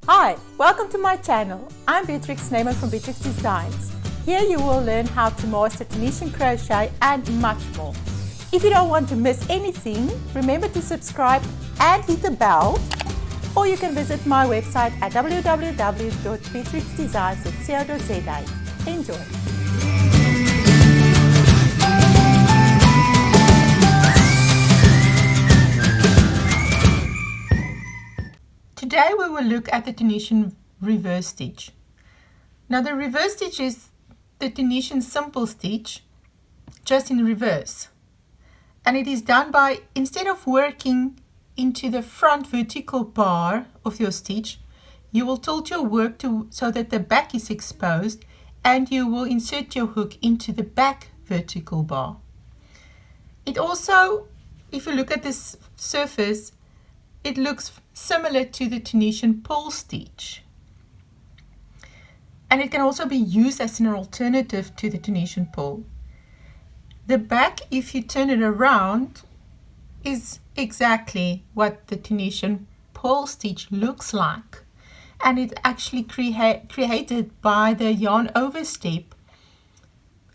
Hi, welcome to my channel. I'm Beatrix Neyman from Beatrix Designs. Here you will learn how to master Tunisian crochet and much more. If you don't want to miss anything, remember to subscribe and hit the bell, or you can visit my website at www.beatrixdesigns.co.za. Enjoy! Today we will look at the Tunisian reverse stitch. Now the reverse stitch is the Tunisian simple stitch, just in reverse. And it is done by, instead of working into the front vertical bar of your stitch, you will tilt your work so that the back is exposed, and you will insert your hook into the back vertical bar. It also, if you look at this surface, it looks similar to the Tunisian pole stitch. And it can also be used as an alternative to the Tunisian pole. The back, if you turn it around, is exactly what the Tunisian pole stitch looks like. And it's actually created by the yarn overstep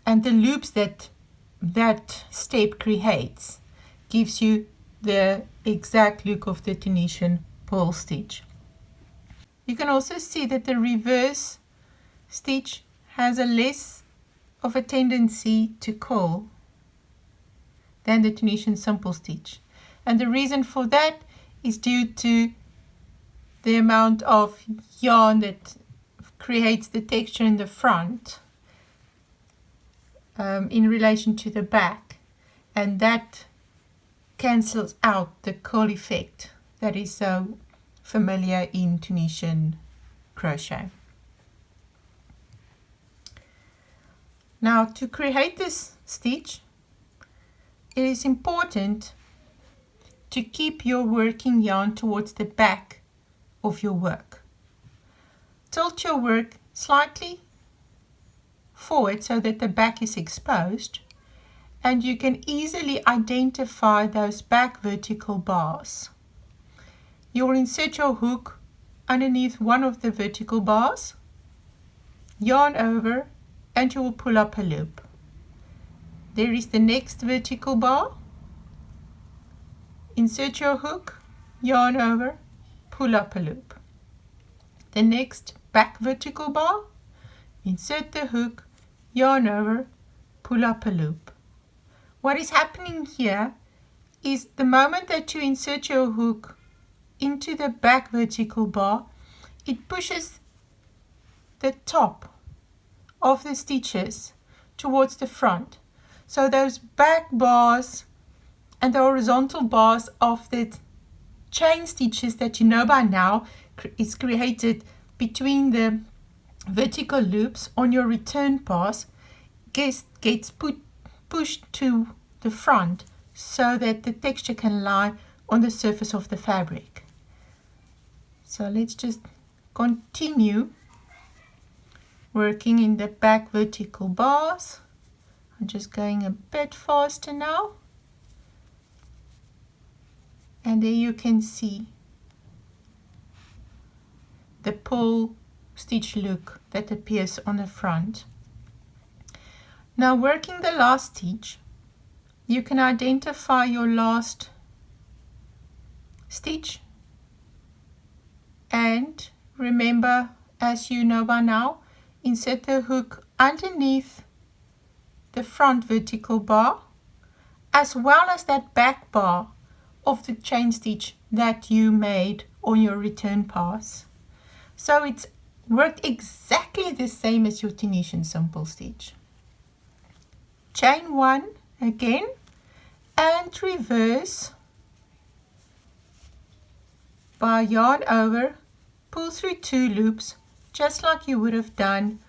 and the loops that step creates gives you the exact look of the Tunisian pole stitch. You can also see that the reverse stitch has a less of a tendency to curl than the Tunisian simple stitch, and the reason for that is due to the amount of yarn that creates the texture in the front in relation to the back, and that cancels out the curl effect that is so familiar in Tunisian crochet. Now, to create this stitch, it is important to keep your working yarn towards the back of your work. Tilt your work slightly forward so that the back is exposed, and you can easily identify those back vertical bars. You will insert your hook underneath one of the vertical bars, yarn over, and you will pull up a loop. There is the next vertical bar. Insert your hook, yarn over, pull up a loop. The next back vertical bar, insert the hook, yarn over, pull up a loop. What is happening here is the moment that you insert your hook into the back vertical bar, it pushes the top of the stitches towards the front. So those back bars and the horizontal bars of the chain stitches that you know by now is created between the vertical loops on your return pass gets pushed to the front so that the texture can lie on the surface of the fabric. So let's just continue working in the back vertical bars. I'm just going a bit faster now, and there you can see the pole stitch look that appears on the front. Now, working the last stitch, you can identify your last stitch, and remember, as you know by now, insert the hook underneath the front vertical bar, as well as that back bar of the chain stitch that you made on your return pass. So it's worked exactly the same as your Tunisian simple stitch. Chain one again and reverse by yarn over, pull through 2 loops just like you would have done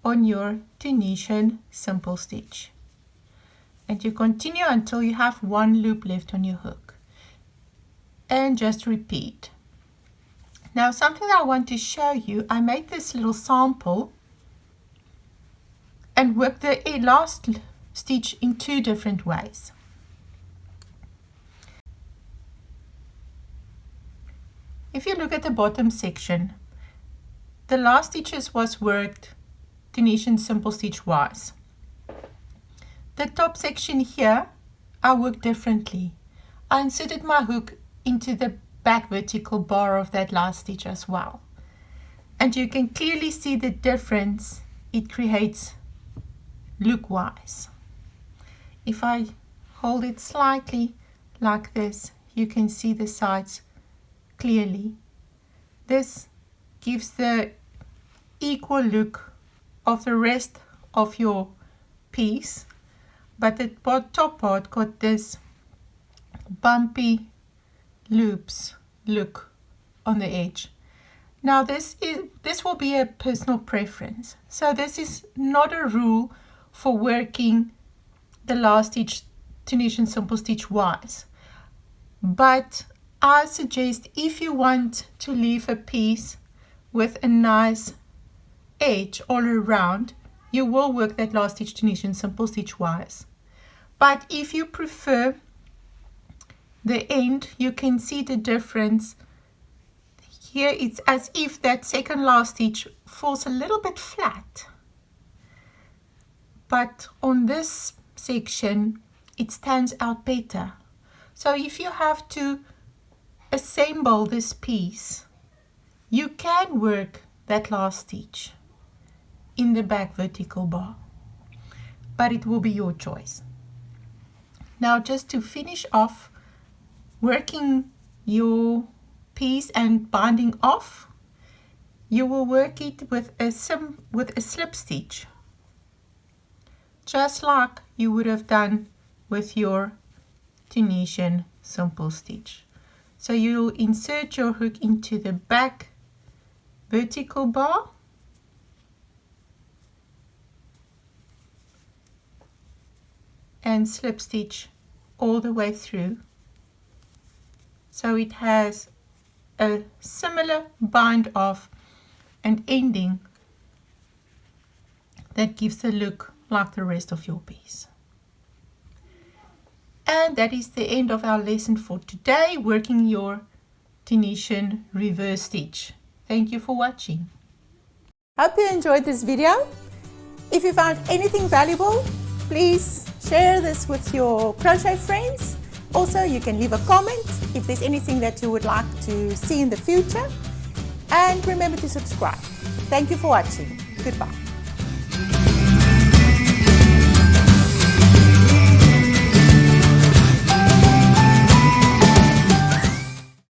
on your Tunisian simple stitch, and you continue until you have 1 loop left on your hook, and just repeat. Now, something that I want to show you, I made this little sample and worked the last stitch in 2 different ways. If you look at the bottom section, the last stitches was worked Tunisian simple stitch wise. The top section here, I worked differently. I inserted my hook into the back vertical bar of that last stitch as well. And you can clearly see the difference it creates look wise. If I hold it slightly like this, you can see the sides clearly. This gives the equal look of the rest of your piece, but the top part got this bumpy loops look on the edge. Now this will be a personal preference, so this is not a rule for working the last stitch Tunisian simple stitch wise, but I suggest if you want to leave a piece with a nice edge all around, you will work that last stitch Tunisian simple stitch wise. But if you prefer the end, you can see the difference. Here it's as if that second last stitch falls a little bit flat, but on this section it stands out better. So if you have to assemble this piece, you can work that last stitch in the back vertical bar, but it will be your choice. Now just to finish off working your piece and binding off, you will work it with a slip stitch, just like you would have done with your Tunisian simple stitch. So you'll insert your hook into the back vertical bar and slip stitch all the way through, so it has a similar bind off and ending that gives the look like the rest of your piece. And that is the end of our lesson for today, working your Tunisian reverse stitch. Thank you for watching. Hope you enjoyed this video. If you found anything valuable, please share this with your crochet friends. Also, you can leave a comment if there's anything that you would like to see in the future. And remember to subscribe. Thank you for watching. Goodbye.